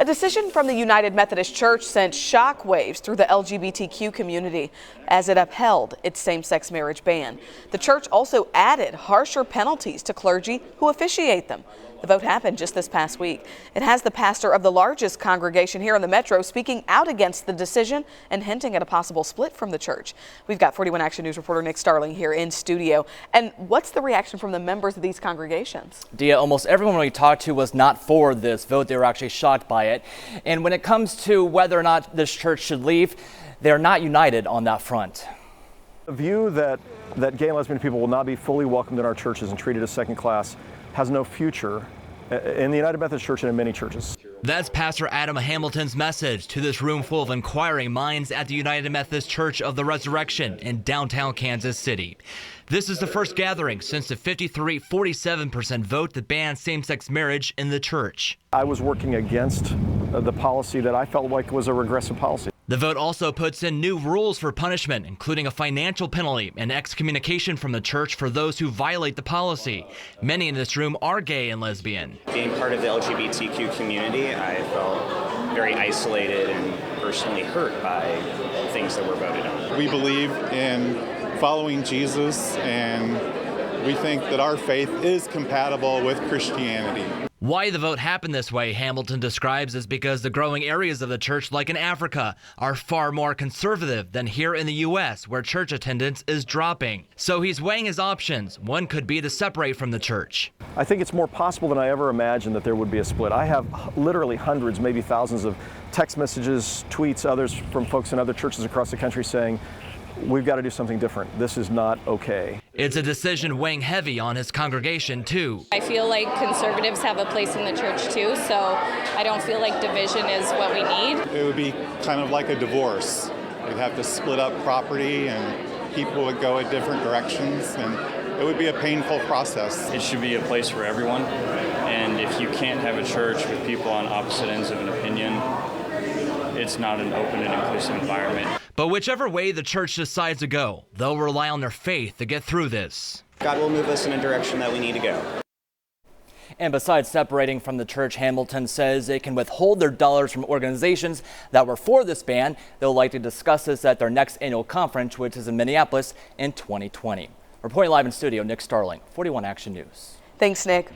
A decision from the United Methodist Church sent shockwaves through the LGBTQ community as it upheld its same-sex marriage ban. The church also added harsher penalties to clergy who officiate them. The vote happened just this past week. It has the pastor of the largest congregation here in the metro speaking out against the decision and hinting at a possible split from the church. We've got 41 Action News reporter Nick Starling here in studio. And what's the reaction from the members of these congregations? Dia, almost everyone we talked to was not for this vote. They were actually shocked by it. And when it comes to whether or not this church should leave, they're not united on that front. The view that gay and lesbian people will not be fully welcomed in our churches and treated as second class has no future in the United Methodist Church and in many churches. That's Pastor Adam Hamilton's message to this room full of inquiring minds at the United Methodist Church of the Resurrection in downtown Kansas City. This is the first gathering since the 53-47% vote that banned same-sex marriage in the church. I was working against the policy that I felt like was a regressive policy. The vote also puts in new rules for punishment, including a financial penalty and excommunication from the church for those who violate the policy. Many in this room are gay and lesbian. Being part of the LGBTQ community, I felt very isolated and personally hurt by things that were voted on. We believe in following Jesus, and we think that our faith is compatible with Christianity. Why the vote happened this way, Hamilton describes, is because the growing areas of the church, like in Africa, are far more conservative than here in the U.S., where church attendance is dropping. So he's weighing his options. One could be to separate from the church. I think it's more possible than I ever imagined that there would be a split. I have literally hundreds, maybe thousands of text messages, tweets, others from folks in other churches across the country saying, we've got to do something different. This is not okay. It's a decision weighing heavy on his congregation, too. I feel like conservatives have a place in the church, too, so I don't feel like division is what we need. It would be kind of like a divorce. We'd have to split up property and people would go in different directions, and it would be a painful process. It should be a place for everyone, and if you can't have a church with people on opposite ends of an opinion, it's not an open and inclusive environment. But whichever way the church decides to go, they'll rely on their faith to get through this. God will move us in a direction that we need to go. And besides separating from the church, Hamilton says they can withhold their dollars from organizations that were for this ban. They'll likely discuss this at their next annual conference, which is in Minneapolis in 2020. Reporting live in studio, Nick Starling, 41 Action News. Thanks, Nick.